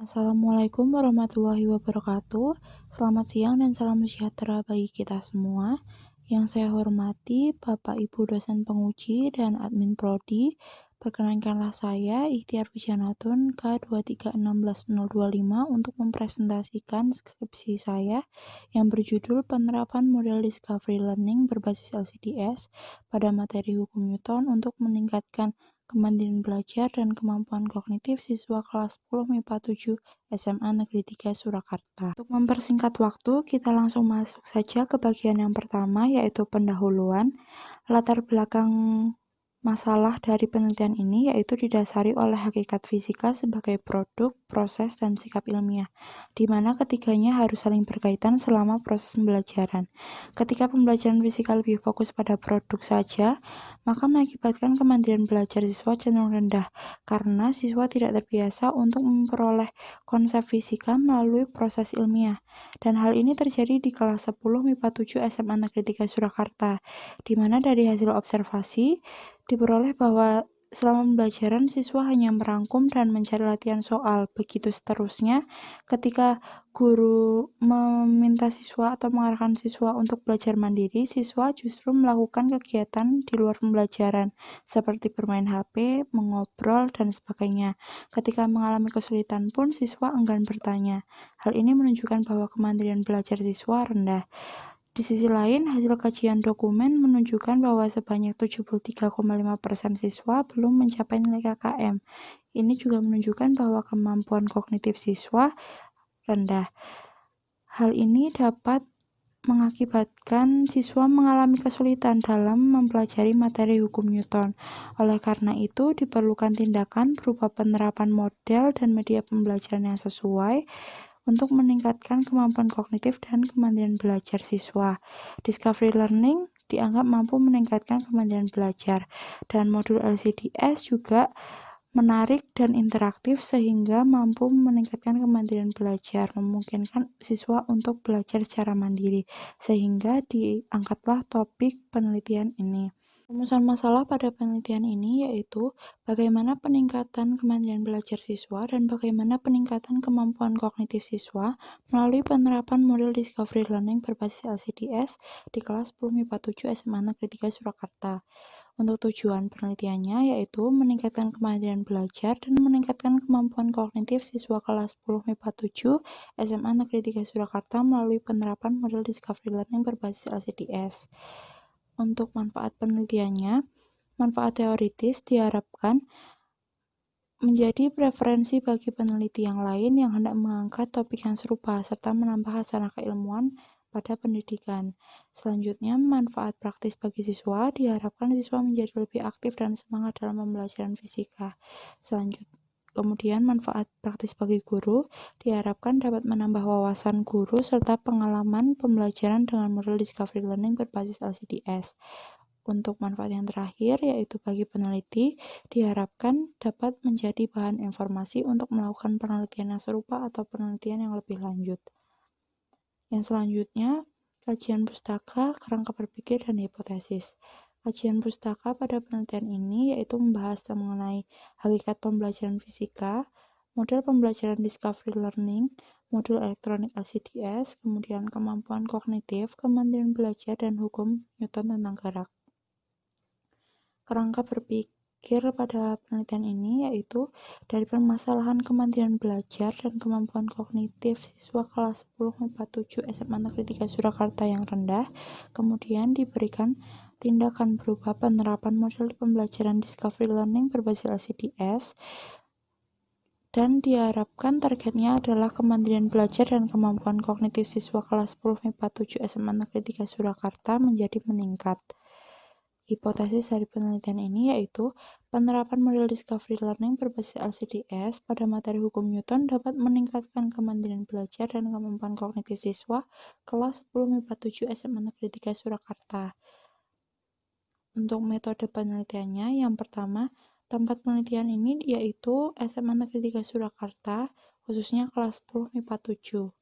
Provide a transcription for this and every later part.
Assalamualaikum warahmatullahi wabarakatuh. Selamat siang dan salam sejahtera bagi kita semua. Yang saya hormati Bapak Ibu dosen penguji dan admin prodi. Perkenankanlah saya Ikhtiar Wijanatun K2360025 untuk mempresentasikan skripsi saya yang berjudul Penerapan Model Discovery Learning berbasis LCDS pada materi hukum Newton untuk meningkatkan kemandirian belajar dan kemampuan kognitif siswa kelas 10 MIPA 7 SMA Negeri 3 Surakarta. Untuk mempersingkat waktu, kita langsung masuk saja ke bagian yang pertama, yaitu pendahuluan. Latar belakang masalah dari penelitian ini yaitu didasari oleh hakikat fisika sebagai produk, proses, dan sikap ilmiah, di mana ketiganya harus saling berkaitan selama proses pembelajaran. Ketika pembelajaran fisika lebih fokus pada produk saja, maka mengakibatkan kemandirian belajar siswa cenderung rendah, karena siswa tidak terbiasa untuk memperoleh konsep fisika melalui proses ilmiah. Dan hal ini terjadi di kelas 10 MIPA 7 SMA Negeri 3 Surakarta, di mana dari hasil observasi diperoleh bahwa selama pembelajaran siswa hanya merangkum dan mencari latihan soal. Begitu seterusnya, ketika guru meminta siswa atau mengarahkan siswa untuk belajar mandiri, siswa justru melakukan kegiatan di luar pembelajaran, seperti bermain HP, mengobrol, dan sebagainya. Ketika mengalami kesulitan pun, siswa enggan bertanya. Hal ini menunjukkan bahwa kemandirian belajar siswa rendah. Di sisi lain, hasil kajian dokumen menunjukkan bahwa sebanyak 73,5% siswa belum mencapai nilai KKM. Ini juga menunjukkan bahwa kemampuan kognitif siswa rendah. Hal ini dapat mengakibatkan siswa mengalami kesulitan dalam mempelajari materi hukum Newton. Oleh karena itu, diperlukan tindakan berupa penerapan model dan media pembelajaran yang sesuai untuk meningkatkan kemampuan kognitif dan kemandirian belajar siswa. Discovery learning dianggap mampu meningkatkan kemandirian belajar, dan modul LCDS juga menarik dan interaktif sehingga mampu meningkatkan kemandirian belajar, memungkinkan siswa untuk belajar secara mandiri, sehingga diangkatlah topik penelitian ini. Rumusan masalah pada penelitian ini yaitu bagaimana peningkatan kemandirian belajar siswa dan bagaimana peningkatan kemampuan kognitif siswa melalui penerapan model Discovery Learning berbasis LCDS di kelas 10 MIPA 7 SMA Negeri 3 Surakarta. Untuk tujuan penelitiannya yaitu meningkatkan kemandirian belajar dan meningkatkan kemampuan kognitif siswa kelas 10 MIPA 7 SMA Negeri 3 Surakarta melalui penerapan model Discovery Learning berbasis LCDS. Untuk manfaat penelitiannya, manfaat teoritis diharapkan menjadi preferensi bagi peneliti yang lain yang hendak mengangkat topik yang serupa serta menambah hasanah keilmuan pada pendidikan. Selanjutnya, manfaat praktis bagi siswa diharapkan siswa menjadi lebih aktif dan semangat dalam pembelajaran fisika. Kemudian, manfaat praktis bagi guru diharapkan dapat menambah wawasan guru serta pengalaman pembelajaran dengan model Discovery Learning berbasis LCDS. Untuk manfaat yang terakhir, yaitu bagi peneliti, diharapkan dapat menjadi bahan informasi untuk melakukan penelitian yang serupa atau penelitian yang lebih lanjut. Yang selanjutnya, kajian pustaka, kerangka berpikir, dan hipotesis. Kajian pustaka pada penelitian ini yaitu membahas mengenai hakikat pembelajaran fisika, model pembelajaran Discovery Learning, modul elektronik LCDS, kemudian kemampuan kognitif, kemandirian belajar, dan hukum Newton tentang gerak. Kerangka berpikir pada penelitian ini yaitu dari permasalahan kemandirian belajar dan kemampuan kognitif siswa kelas 10 MIPA 7 SMA Negeri 3 Surakarta yang rendah, kemudian diberikan tindakan berupa penerapan model pembelajaran Discovery Learning berbasis LCDS, dan diharapkan targetnya adalah kemandirian belajar dan kemampuan kognitif siswa kelas 10 MIPA 7 SMA Negeri 3 Surakarta menjadi meningkat. Hipotesis dari penelitian ini yaitu penerapan model Discovery Learning berbasis LCDS pada materi hukum Newton dapat meningkatkan kemandirian belajar dan kemampuan kognitif siswa kelas 10 MIPA 7 SMA Negeri 3 Surakarta. Untuk metode penelitiannya, yang pertama, tempat penelitian ini yaitu SMA Negeri 3 Surakarta, khususnya kelas 10 MIPA 7.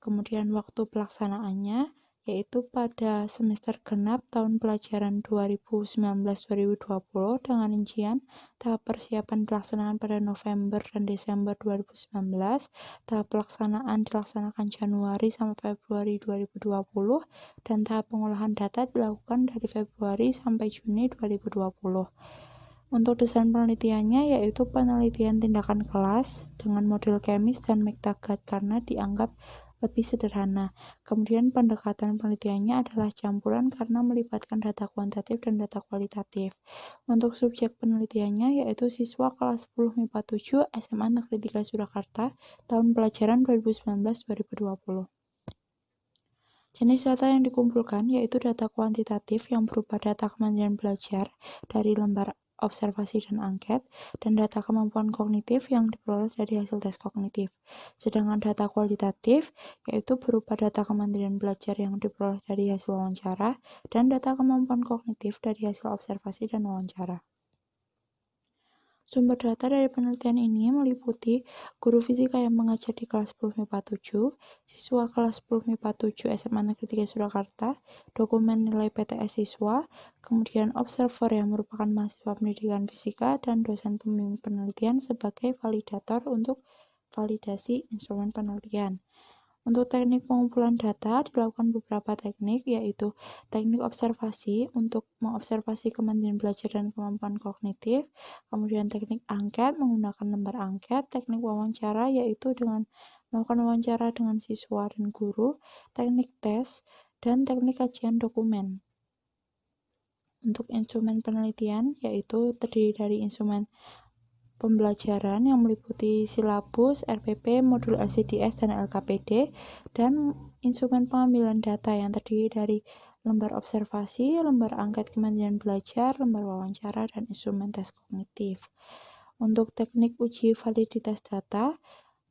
Kemudian waktu pelaksanaannya yaitu pada semester genap tahun pelajaran 2019-2020 dengan rincian tahap persiapan pelaksanaan pada November dan Desember 2019, tahap pelaksanaan dilaksanakan Januari sampai Februari 2020, dan tahap pengolahan data dilakukan dari Februari sampai Juni 2020. Untuk desain penelitiannya yaitu penelitian tindakan kelas dengan model Chemis dan McTaggart karena dianggap lebih sederhana. Kemudian pendekatan penelitiannya adalah campuran karena melibatkan data kuantitatif dan data kualitatif. Untuk subjek penelitiannya yaitu siswa kelas 10 MIPA 7 SMA Negeri 3 Surakarta tahun pelajaran 2019-2020. Jenis data yang dikumpulkan yaitu data kuantitatif yang berupa data kemandirian belajar dari lembar observasi dan angket, dan data kemampuan kognitif yang diperoleh dari hasil tes kognitif. Sedangkan data kualitatif yaitu berupa data kemandirian belajar yang diperoleh dari hasil wawancara, dan data kemampuan kognitif dari hasil observasi dan wawancara. Sumber data dari penelitian ini meliputi guru fisika yang mengajar di kelas 10 MIPA 7, siswa kelas 10 MIPA 7 SMA Negeri 3 Surakarta, dokumen nilai PTS siswa, kemudian observer yang merupakan mahasiswa pendidikan fisika, dan dosen pembimbing penelitian sebagai validator untuk validasi instrumen penelitian. Untuk teknik pengumpulan data dilakukan beberapa teknik, yaitu teknik observasi untuk mengobservasi kemandirian belajar dan kemampuan kognitif, kemudian teknik angket menggunakan lembar angket, teknik wawancara yaitu dengan melakukan wawancara dengan siswa dan guru, teknik tes, dan teknik kajian dokumen. Untuk instrumen penelitian yaitu terdiri dari instrumen pembelajaran yang meliputi silabus, RPP, modul LCDS, dan LKPD, dan instrumen pengambilan data yang terdiri dari lembar observasi, lembar angket kemandirian belajar, lembar wawancara, dan instrumen tes kognitif. Untuk teknik uji validitas data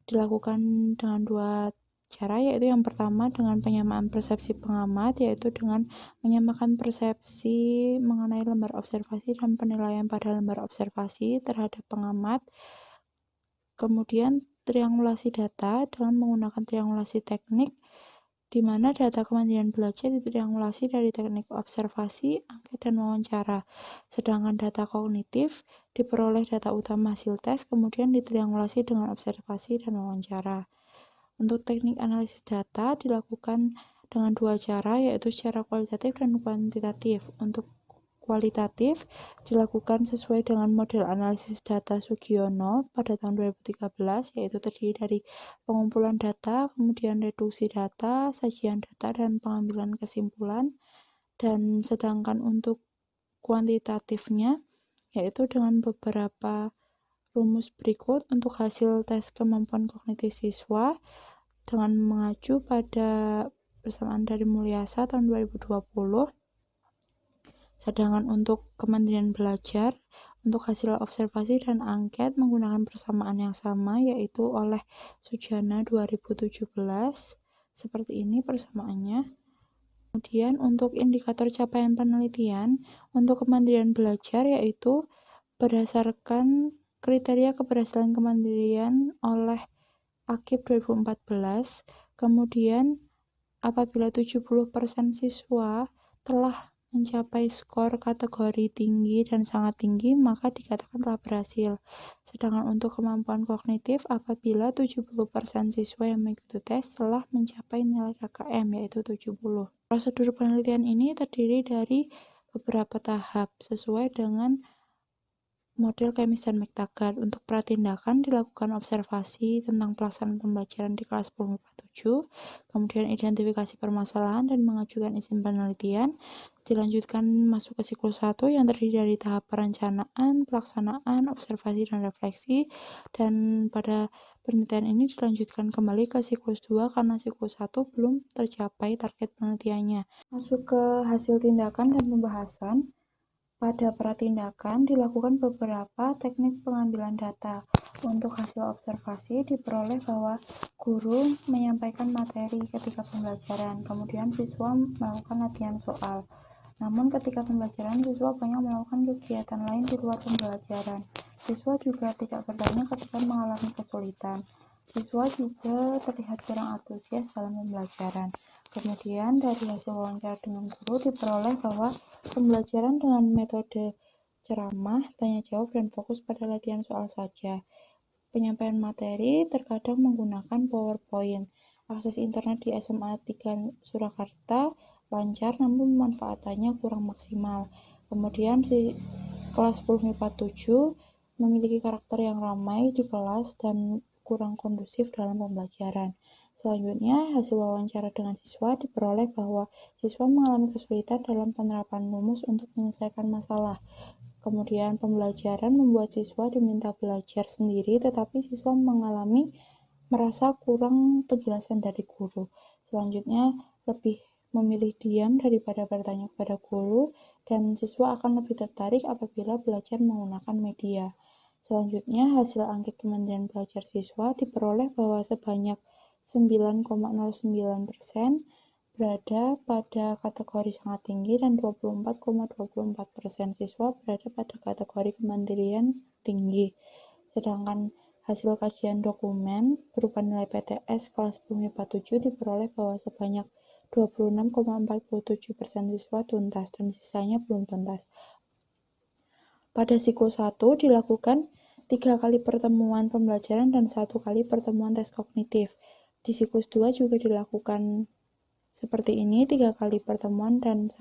dilakukan dengan dua cara, yaitu yang pertama dengan penyamaan persepsi pengamat, yaitu dengan menyamakan persepsi mengenai lembar observasi dan penilaian pada lembar observasi terhadap pengamat. Kemudian triangulasi data dengan menggunakan triangulasi teknik, di mana data kemandirian belajar ditriangulasi dari teknik observasi, angket, dan wawancara. Sedangkan data kognitif diperoleh data utama hasil tes, kemudian ditriangulasi dengan observasi dan wawancara. Untuk teknik analisis data dilakukan dengan dua cara, yaitu secara kualitatif dan kuantitatif. Untuk kualitatif dilakukan sesuai dengan model analisis data Sugiono pada tahun 2013, yaitu terdiri dari pengumpulan data, kemudian reduksi data, sajian data, dan pengambilan kesimpulan. Dan sedangkan untuk kuantitatifnya yaitu dengan beberapa rumus berikut untuk hasil tes kemampuan kognitif siswa dengan mengacu pada persamaan dari Mulyasa tahun 2020. Sedangkan untuk kemandirian belajar, untuk hasil observasi dan angket menggunakan persamaan yang sama, yaitu oleh Sujana 2017. Seperti ini persamaannya. Kemudian untuk indikator capaian penelitian, untuk kemandirian belajar yaitu berdasarkan kriteria keberhasilan kemandirian oleh AKIP 2014, kemudian apabila 70% siswa telah mencapai skor kategori tinggi dan sangat tinggi, maka dikatakan telah berhasil. Sedangkan untuk kemampuan kognitif, apabila 70% siswa yang mengikuti tes telah mencapai nilai KKM, yaitu 70. Prosedur penelitian ini terdiri dari beberapa tahap sesuai dengan model Chemis dan McTaggart. Untuk pratindakan dilakukan observasi tentang pelaksanaan pembelajaran di kelas 10 MIPA 7, kemudian identifikasi permasalahan dan mengajukan izin penelitian. Dilanjutkan masuk ke siklus 1 yang terdiri dari tahap perencanaan, pelaksanaan, observasi, dan refleksi. Dan pada penelitian ini dilanjutkan kembali ke siklus 2 karena siklus 1 belum tercapai target penelitiannya. Masuk ke hasil tindakan dan pembahasan. Pada pratindakan dilakukan beberapa teknik pengambilan data. Untuk hasil observasi diperoleh bahwa guru menyampaikan materi ketika pembelajaran, kemudian siswa melakukan latihan soal. Namun ketika pembelajaran siswa banyak melakukan kegiatan lain di luar pembelajaran. Siswa juga tidak bertanya ketika mengalami kesulitan. Siswa juga terlihat kurang antusias dalam pembelajaran. Kemudian dari hasil wawancara dengan guru diperoleh bahwa pembelajaran dengan metode ceramah, tanya jawab, dan fokus pada latihan soal saja. Penyampaian materi terkadang menggunakan PowerPoint. Akses internet di SMA 3 Surakarta lancar namun pemanfaatannya kurang maksimal. Kemudian kelas 10 MIPA 7 memiliki karakter yang ramai di kelas dan kurang kondusif dalam pembelajaran. Selanjutnya, hasil wawancara dengan siswa diperoleh bahwa siswa mengalami kesulitan dalam penerapan rumus untuk menyelesaikan masalah. Kemudian pembelajaran membuat siswa diminta belajar sendiri, tetapi siswa merasa kurang penjelasan dari guru. Selanjutnya, lebih memilih diam daripada bertanya kepada guru, dan siswa akan lebih tertarik apabila belajar menggunakan media. Selanjutnya, hasil angket Kementerian Belajar Siswa diperoleh bahwa sebanyak 9,09% berada pada kategori sangat tinggi dan 24,24% siswa berada pada kategori kemandiran tinggi. Sedangkan hasil kajian dokumen berupa nilai PTS kelas 10 MIPA 7 diperoleh bahwa sebanyak 26,47% siswa tuntas dan sisanya belum tuntas. Pada siklus 1 dilakukan 3 kali pertemuan pembelajaran dan 1 kali pertemuan tes kognitif. Di siklus 2 juga dilakukan seperti ini, 3 kali pertemuan dan 1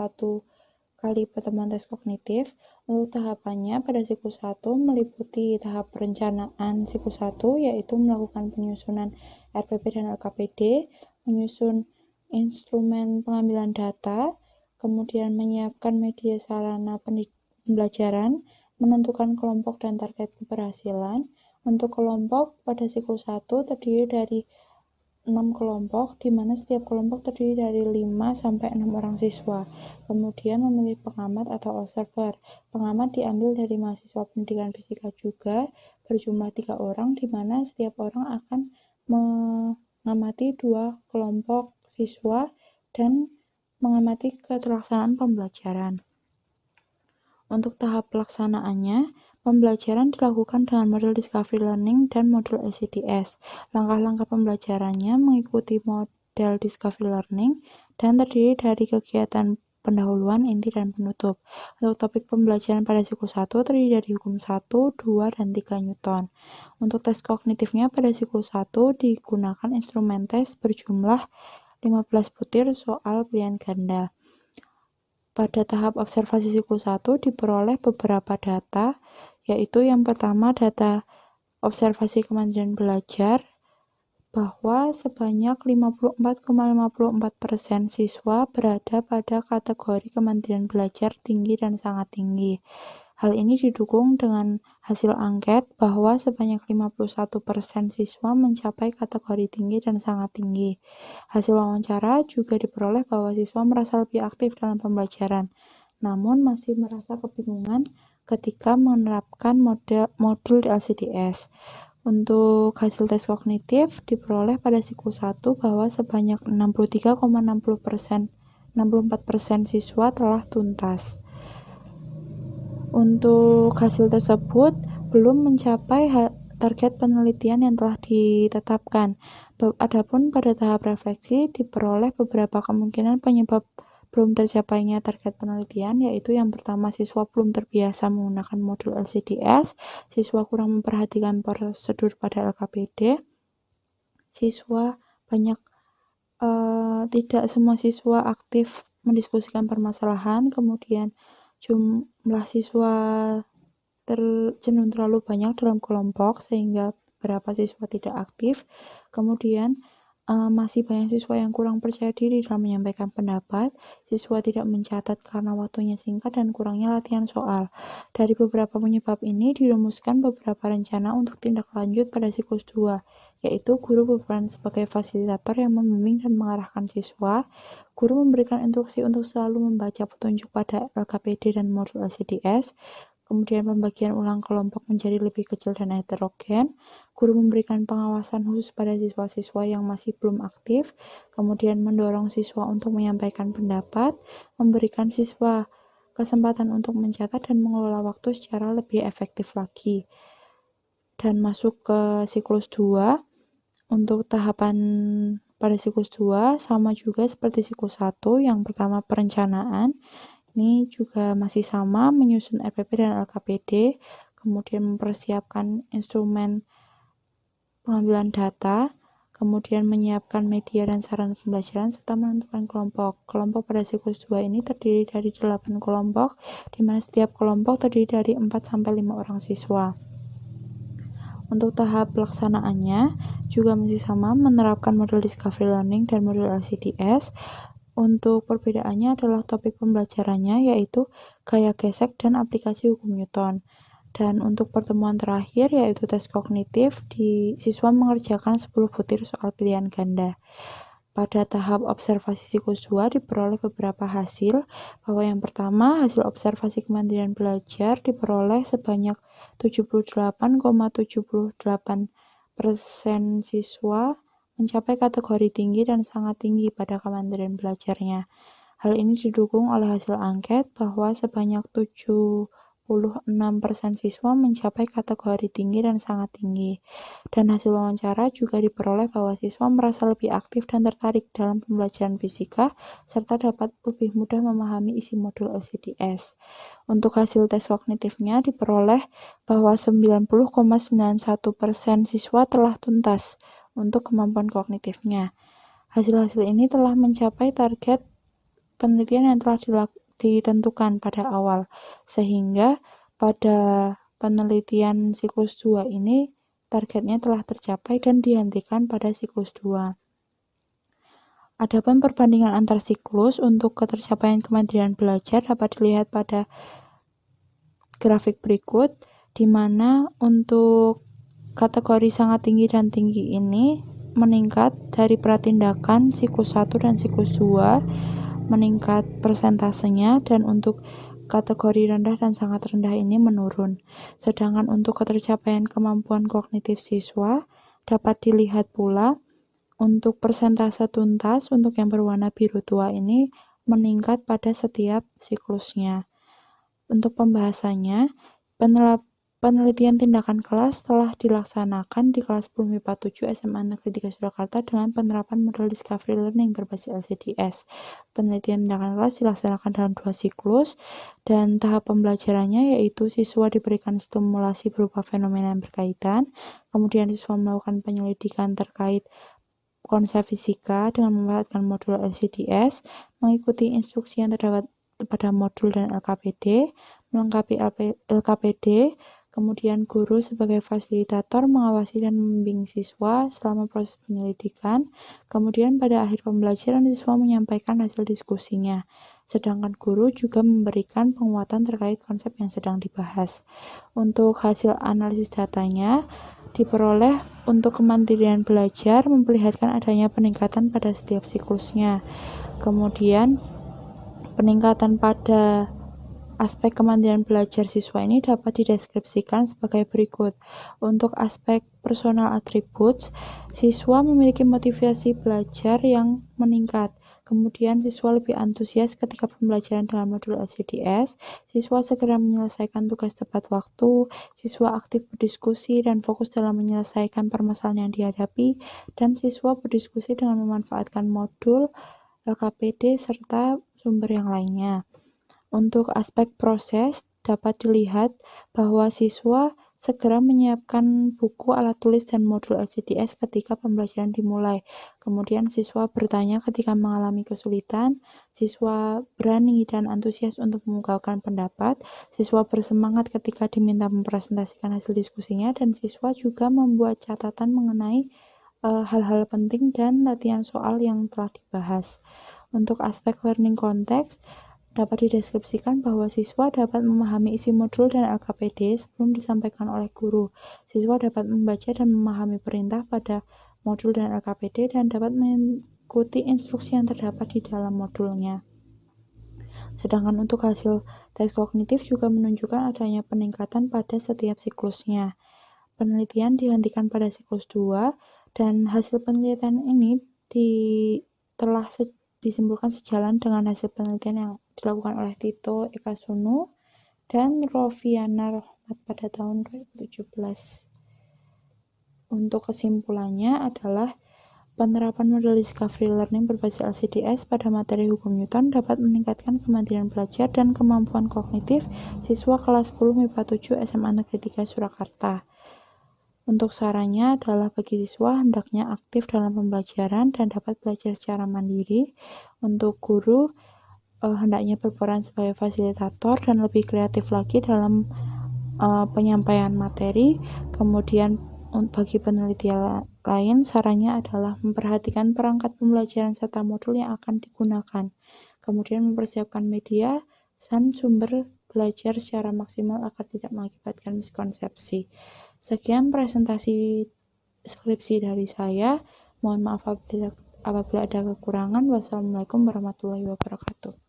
kali pertemuan tes kognitif. Untuk tahapannya pada siklus 1 meliputi tahap perencanaan siklus 1, yaitu melakukan penyusunan RPP dan LKPD, menyusun instrumen pengambilan data, kemudian menyiapkan media sarana pembelajaran, menentukan kelompok dan target keberhasilan. Untuk kelompok pada siklus 1 terdiri dari 6 kelompok, di mana setiap kelompok terdiri dari 5-6 orang siswa. Kemudian memilih pengamat atau observer. Pengamat diambil dari mahasiswa pendidikan fisika juga, berjumlah 3 orang, di mana setiap orang akan mengamati 2 kelompok siswa dan mengamati keterlaksanaan pembelajaran. Untuk tahap pelaksanaannya, pembelajaran dilakukan dengan model Discovery Learning dan modul LCDS. Langkah-langkah pembelajarannya mengikuti model Discovery Learning dan terdiri dari kegiatan pendahuluan, inti, dan penutup. Untuk topik pembelajaran pada siklus 1 terdiri dari hukum 1, 2, dan 3 Newton. Untuk tes kognitifnya pada siklus 1 digunakan instrumen tes berjumlah 15 butir soal pilihan ganda. Pada tahap observasi siklus 1 diperoleh beberapa data, yaitu yang pertama data observasi Kementerian Belajar, bahwa sebanyak 54,54% siswa berada pada kategori Kementerian Belajar tinggi dan sangat tinggi. Hal ini didukung dengan hasil angket bahwa sebanyak 51% siswa mencapai kategori tinggi dan sangat tinggi. Hasil wawancara juga diperoleh bahwa siswa merasa lebih aktif dalam pembelajaran, namun masih merasa kebingungan ketika menerapkan modul di LCDS. Untuk hasil tes kognitif diperoleh pada siklus 1 bahwa sebanyak 63,64% siswa telah tuntas. Untuk hasil tersebut belum mencapai target penelitian yang telah ditetapkan. Adapun pada tahap refleksi diperoleh beberapa kemungkinan penyebab belum tercapainya target penelitian, yaitu yang pertama siswa belum terbiasa menggunakan modul LCDS, siswa kurang memperhatikan prosedur pada LKPD, siswa banyak tidak semua siswa aktif mendiskusikan permasalahan, kemudian jumlah siswa cenderung terlalu banyak dalam kelompok sehingga beberapa siswa tidak aktif. Kemudian masih banyak siswa yang kurang percaya diri dalam menyampaikan pendapat, siswa tidak mencatat karena waktunya singkat dan kurangnya latihan soal. Dari beberapa penyebab ini dirumuskan beberapa rencana untuk tindak lanjut pada siklus 2, yaitu guru berperan sebagai fasilitator yang membimbing dan mengarahkan siswa, guru memberikan instruksi untuk selalu membaca petunjuk pada LKPD dan modul LCDS, kemudian pembagian ulang kelompok menjadi lebih kecil dan heterogen, guru memberikan pengawasan khusus pada siswa-siswa yang masih belum aktif, kemudian mendorong siswa untuk menyampaikan pendapat, memberikan siswa kesempatan untuk mencatat dan mengelola waktu secara lebih efektif lagi. Dan masuk ke siklus 2, Untuk tahapan pada siklus 2 sama juga seperti siklus 1. Yang pertama perencanaan, ini juga masih sama, menyusun RPP dan LKPD, kemudian mempersiapkan instrumen pengambilan data, kemudian menyiapkan media dan sarana pembelajaran, serta menentukan kelompok. Kelompok pada siklus 2 ini terdiri dari 8 kelompok, di mana setiap kelompok terdiri dari 4-5 orang siswa. Untuk tahap pelaksanaannya juga masih sama, menerapkan model Discovery Learning dan model LCDS. Untuk perbedaannya adalah topik pembelajarannya, yaitu gaya gesek dan aplikasi hukum Newton. Dan untuk pertemuan terakhir yaitu tes kognitif, siswa mengerjakan 10 butir soal pilihan ganda. Pada tahap observasi siklus 2 diperoleh beberapa hasil, bahwa yang pertama, hasil observasi kemandirian belajar diperoleh sebanyak 78,78% siswa mencapai kategori tinggi dan sangat tinggi pada kemandirian belajarnya. Hal ini didukung oleh hasil angket bahwa sebanyak 76% siswa mencapai kategori tinggi dan sangat tinggi. Dan hasil wawancara juga diperoleh bahwa siswa merasa lebih aktif dan tertarik dalam pembelajaran fisika, serta dapat lebih mudah memahami isi modul LCDS. Untuk hasil tes kognitifnya diperoleh bahwa 90,91% siswa telah tuntas untuk kemampuan kognitifnya. Hasil-hasil ini telah mencapai target penelitian yang telah ditentukan pada awal, sehingga pada penelitian siklus 2 ini targetnya telah tercapai dan dihentikan pada siklus 2. Adapun perbandingan antar siklus untuk ketercapaian kemandirian belajar dapat dilihat pada grafik berikut, di mana untuk kategori sangat tinggi dan tinggi ini meningkat dari pratindakan siklus 1 dan siklus 2, meningkat persentasenya, dan untuk kategori rendah dan sangat rendah ini menurun. Sedangkan untuk ketercapaian kemampuan kognitif siswa dapat dilihat pula untuk persentase tuntas untuk yang berwarna biru tua ini meningkat pada setiap siklusnya. Untuk pembahasannya, penelitian tindakan kelas telah dilaksanakan di kelas 10 MIPA 7 SMA Negeri 3 Surakarta dengan penerapan model Discovery Learning berbasis LCDS. Penelitian tindakan kelas dilaksanakan dalam 2 siklus, dan tahap pembelajarannya yaitu siswa diberikan stimulasi berupa fenomena yang berkaitan, kemudian siswa melakukan penyelidikan terkait konsep fisika dengan memanfaatkan modul LCDS, mengikuti instruksi yang terdapat pada modul dan LKPD, melengkapi LKPD, kemudian guru sebagai fasilitator mengawasi dan membimbing siswa selama proses penyelidikan, kemudian pada akhir pembelajaran siswa menyampaikan hasil diskusinya, sedangkan guru juga memberikan penguatan terkait konsep yang sedang dibahas. Untuk hasil analisis datanya diperoleh untuk kemandirian belajar memperlihatkan adanya peningkatan pada setiap siklusnya. Kemudian peningkatan pada aspek kemandirian belajar siswa ini dapat dideskripsikan sebagai berikut. Untuk aspek personal attributes, siswa memiliki motivasi belajar yang meningkat. Kemudian siswa lebih antusias ketika pembelajaran dalam modul LCDS, siswa segera menyelesaikan tugas tepat waktu, siswa aktif berdiskusi dan fokus dalam menyelesaikan permasalahan yang dihadapi, dan siswa berdiskusi dengan memanfaatkan modul LKPD serta sumber yang lainnya. Untuk aspek proses, dapat dilihat bahwa siswa segera menyiapkan buku, alat tulis, dan modul LCDS ketika pembelajaran dimulai. Kemudian siswa bertanya ketika mengalami kesulitan, siswa berani dan antusias untuk mengungkapkan pendapat, siswa bersemangat ketika diminta mempresentasikan hasil diskusinya, dan siswa juga membuat catatan mengenai hal-hal penting dan latihan soal yang telah dibahas. Untuk aspek learning context, dapat dideskripsikan bahwa siswa dapat memahami isi modul dan LKPD sebelum disampaikan oleh guru. Siswa dapat membaca dan memahami perintah pada modul dan LKPD dan dapat mengikuti instruksi yang terdapat di dalam modulnya. Sedangkan untuk hasil tes kognitif juga menunjukkan adanya peningkatan pada setiap siklusnya. Penelitian dihentikan pada siklus 2, dan hasil penelitian ini telah disimpulkan sejalan dengan hasil penelitian yang dilakukan oleh Tito Eka Sunu dan Rofiana Rohmat pada tahun 2017. Untuk kesimpulannya adalah penerapan model discovery learning berbasis LCDS pada materi hukum Newton dapat meningkatkan kemandirian belajar dan kemampuan kognitif siswa kelas 10 MIPA 7 SMA Negeri 3 Surakarta. Untuk sarannya adalah bagi siswa hendaknya aktif dalam pembelajaran dan dapat belajar secara mandiri. Untuk guru hendaknya berperan sebagai fasilitator dan lebih kreatif lagi dalam penyampaian materi. Kemudian bagi penelitian lain, sarannya adalah memperhatikan perangkat pembelajaran serta modul yang akan digunakan. Kemudian mempersiapkan media dan sumber belajar secara maksimal agar tidak mengakibatkan miskonsepsi. Sekian presentasi skripsi dari saya. Mohon maaf apabila ada kekurangan. Wassalamualaikum warahmatullahi wabarakatuh.